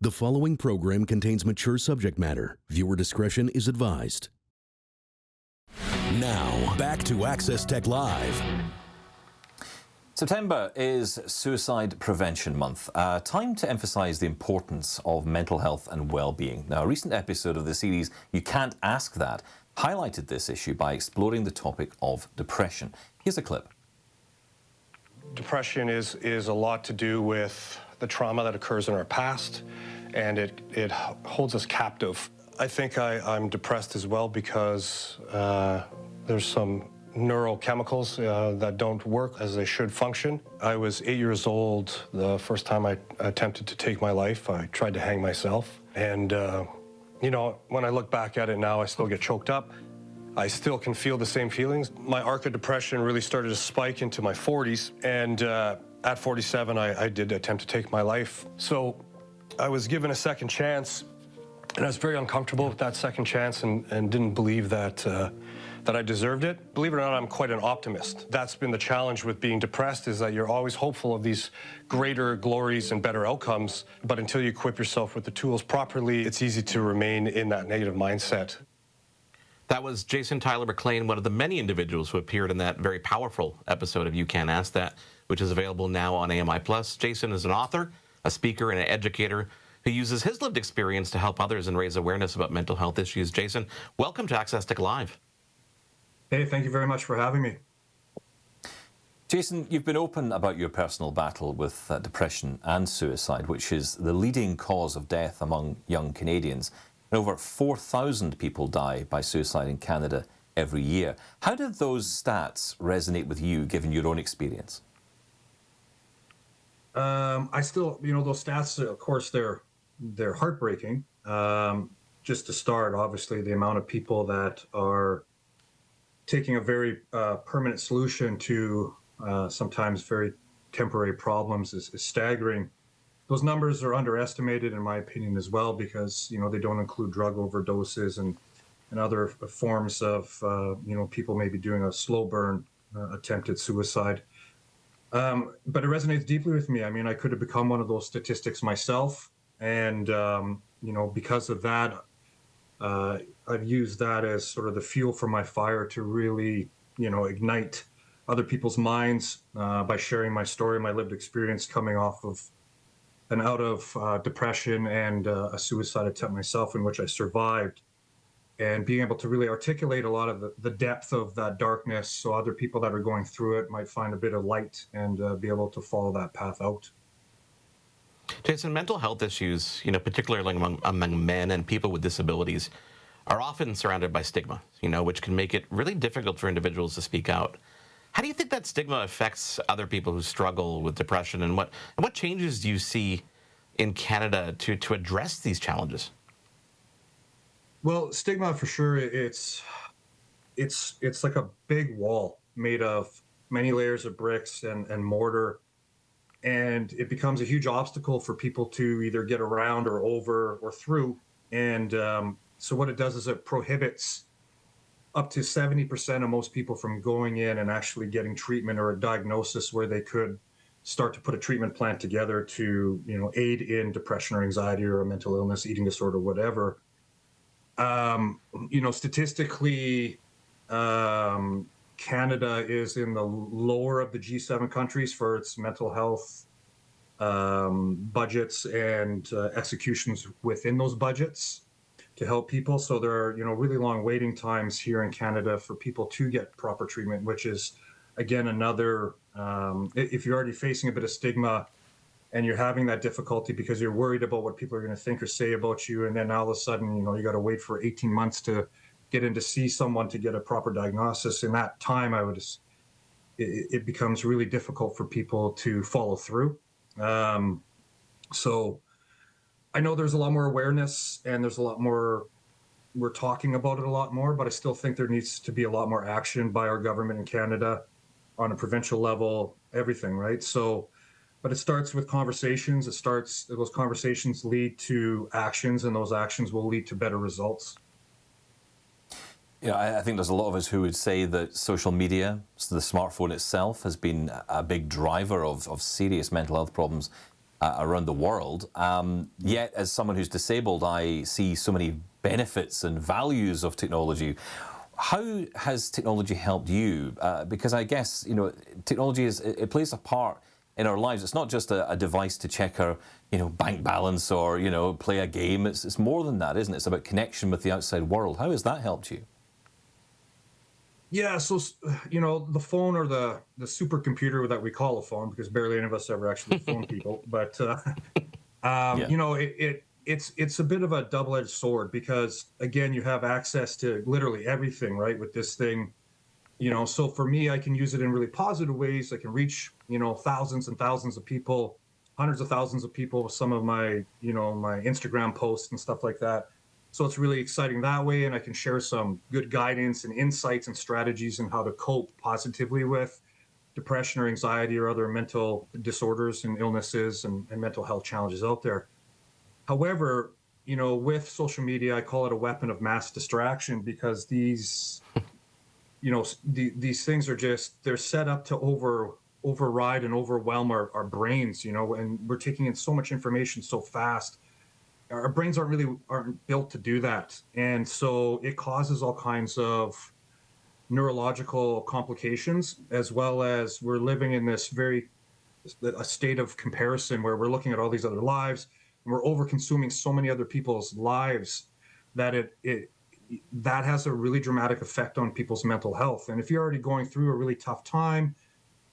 The following program contains mature subject matter. Viewer discretion is advised. Now, back to Access Tech Live. September is Suicide Prevention Month, a time to emphasise the importance of mental health and well-being. Now, a recent episode of the series You Can't Ask That highlighted this issue by exploring the topic of depression. Here's a clip. Depression is a lot to do with the trauma that occurs in our past, and it holds us captive. I think I'm depressed as well because there's some neurochemicals that don't work as they should function. I was 8 years old the first time I attempted to take my life. I tried to hang myself, and you know, when I look back at it now, I still get choked up. I still can feel the same feelings. My arc of depression really started to spike into my 40s, and at 47, I did attempt to take my life. So I was given a second chance, and I was very uncomfortable with that second chance and didn't believe that I deserved it. Believe it or not, I'm quite an optimist. That's been the challenge with being depressed, is that you're always hopeful of these greater glories and better outcomes, but until you equip yourself with the tools properly, it's easy to remain in that negative mindset. That was Jason Tyler-McLean, one of the many individuals who appeared in that very powerful episode of You Can't Ask That, which is available now on AMI+. Jason is an author, a speaker, and an educator who uses his lived experience to help others and raise awareness about mental health issues. Jason, welcome to Access Tech Live. Hey, thank you very much for having me. Jason, you've been open about your personal battle with depression and suicide, which is the leading cause of death among young Canadians. And over 4,000 people die by suicide in Canada every year. How did those stats resonate with you, given your own experience? I still, those stats, of course, they're heartbreaking. Just to start, obviously, the amount of people that are taking a very permanent solution to sometimes very temporary problems is staggering. Those numbers are underestimated, in my opinion, as well, because they don't include drug overdoses and other forms of people maybe doing a slow burn attempted suicide. But it resonates deeply with me. I mean, I could have become one of those statistics myself, and because of that, I've used that as sort of the fuel for my fire to really ignite other people's minds by sharing my story, my lived experience coming off of and out of depression and a suicide attempt myself, in which I survived, and being able to really articulate a lot of the depth of that darkness, so other people that are going through it might find a bit of light and be able to follow that path out. Jason, mental health issues, particularly among men and people with disabilities, are often surrounded by stigma, which can make it really difficult for individuals to speak out. How do you think that stigma affects other people who struggle with depression, and what changes do you see in Canada to address these challenges? Well, stigma, for sure, it's like a big wall made of many layers of bricks and mortar, and it becomes a huge obstacle for people to either get around or over or through. And so what it does is it prohibits up to 70% of most people from going in and actually getting treatment or a diagnosis where they could start to put a treatment plan together to, aid in depression or anxiety or a mental illness, eating disorder, whatever. Statistically, Canada is in the lower of the G7 countries for its mental health budgets and executions within those budgets to help people. So there are, really long waiting times here in Canada for people to get proper treatment, which is, again, another, if you're already facing a bit of stigma and you're having that difficulty because you're worried about what people are going to think or say about you, and then all of a sudden, you got to wait for 18 months to get in to see someone to get a proper diagnosis. In that time, it becomes really difficult for people to follow through. So I know there's a lot more awareness and there's a lot more, we're talking about it a lot more, but I still think there needs to be a lot more action by our government in Canada on a provincial level, everything, right? So, but it starts with conversations. Those conversations lead to actions, and those actions will lead to better results. Yeah, I think there's a lot of us who would say that social media, so the smartphone itself, has been a big driver of serious mental health problems around the world. Yet, as someone who's disabled, I see so many benefits and values of technology. How has technology helped you? Because I guess, technology it plays a part in our lives. It's not just a device to check our, bank balance or, play a game. It's more than that, isn't it? It's about connection with the outside world. How has that helped you? Yeah, so the phone, or the supercomputer that we call a phone, because barely any of us ever actually phone people, but it's a bit of a double-edged sword, because again, you have access to literally everything, right, with this thing. So for me, I can use it in really positive ways. I can reach thousands and thousands of people, hundreds of thousands of people with some of my my Instagram posts and stuff like that. So it's really exciting that way, and I can share some good guidance and insights and strategies on how to cope positively with depression or anxiety or other mental disorders and illnesses and mental health challenges out there. However, with social media, I call it a weapon of mass distraction, because these, these things are they're set up to override and overwhelm our brains, and we're taking in so much information so fast. Our brains aren't built to do that. And so it causes all kinds of neurological complications, as well as we're living in a state of comparison where we're looking at all these other lives, and we're over consuming so many other people's lives that that has a really dramatic effect on people's mental health. And if you're already going through a really tough time,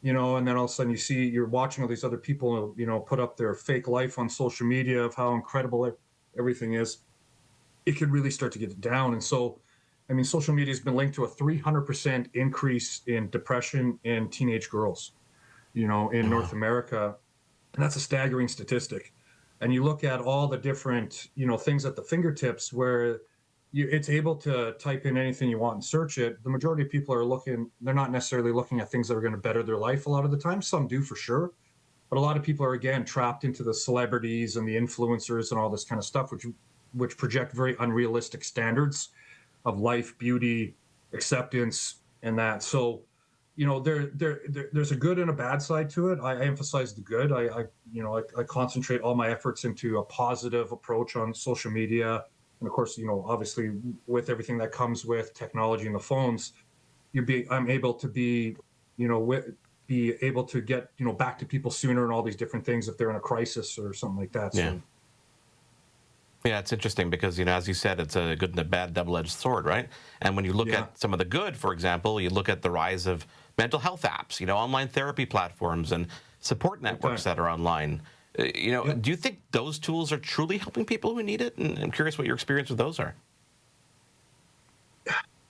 and then all of a sudden you're watching all these other people, put up their fake life on social media of how incredible everything is, it could really start to get down. And so, social media has been linked to a 300% increase in depression in teenage girls, in North America. And that's a staggering statistic. And you look at all the different, things at the fingertips where it's able to type in anything you want and search it. The majority of people they're not necessarily looking at things that are going to better their life a lot of the time. Some do for sure. But a lot of people are, again, trapped into the celebrities and the influencers and all this kind of stuff, which project very unrealistic standards of life, beauty, acceptance, and that. So, there's a good and a bad side to it. I emphasize the good. I concentrate all my efforts into a positive approach on social media. And of course, obviously with everything that comes with technology and the phones, I'm able to be able to get, back to people sooner and all these different things if they're in a crisis or something like that. Yeah. Yeah, it's interesting because, as you said, it's a good and a bad double-edged sword, right? And when you look at some of the good, for example, you look at the rise of mental health apps, online therapy platforms and support networks that are online. Do you think those tools are truly helping people who need it? And I'm curious what your experience with those are.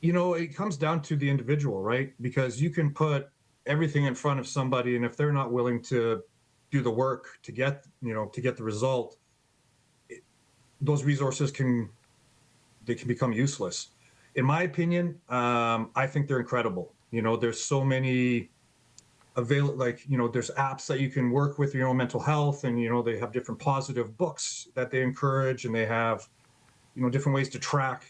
It comes down to the individual, right? Because you can put everything in front of somebody, and if they're not willing to do the work to get the result, those resources can become useless. In my opinion, I think they're incredible. There's so many there's apps that you can work with your own mental health, and they have different positive books that they encourage, and they have different ways to track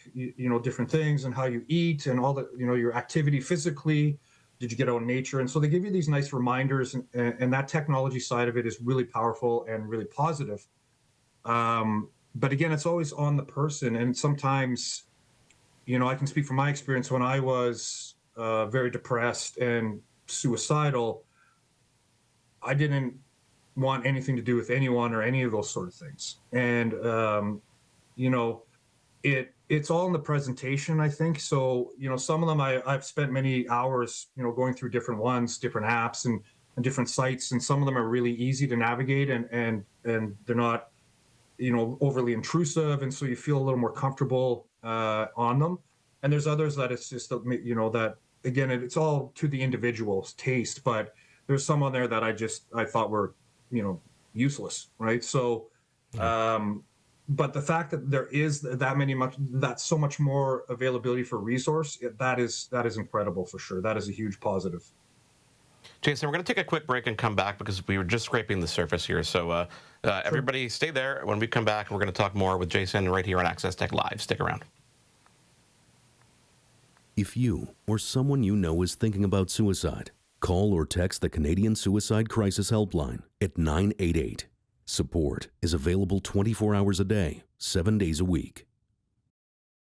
different things and how you eat and all the your activity physically. Did you get out in nature? And so they give you these nice reminders, and that technology side of it is really powerful and really positive. But again, it's always on the person. And sometimes, I can speak from my experience when I was very depressed and suicidal. I didn't want anything to do with anyone or any of those sort of things. And, it's all in the presentation, I think. So, some of them I've spent many hours, going through different ones, different apps and different sites. And some of them are really easy to navigate and they're not, overly intrusive. And so you feel a little more comfortable on them. And there's others that it's just, that, again, it's all to the individual's taste. But there's some on there that I thought were, useless, right? So, but the fact that there is that's so much more availability for resource, that is incredible for sure. That is a huge positive. Jason, we're going to take a quick break and come back because we were just scraping the surface here. So everybody stay there. When we come back, we're going to talk more with Jason right here on Access Tech Live. Stick around. If you or someone you know is thinking about suicide, call or text the Canadian Suicide Crisis Helpline at 988. Support is available 24 hours a day, 7 days a week.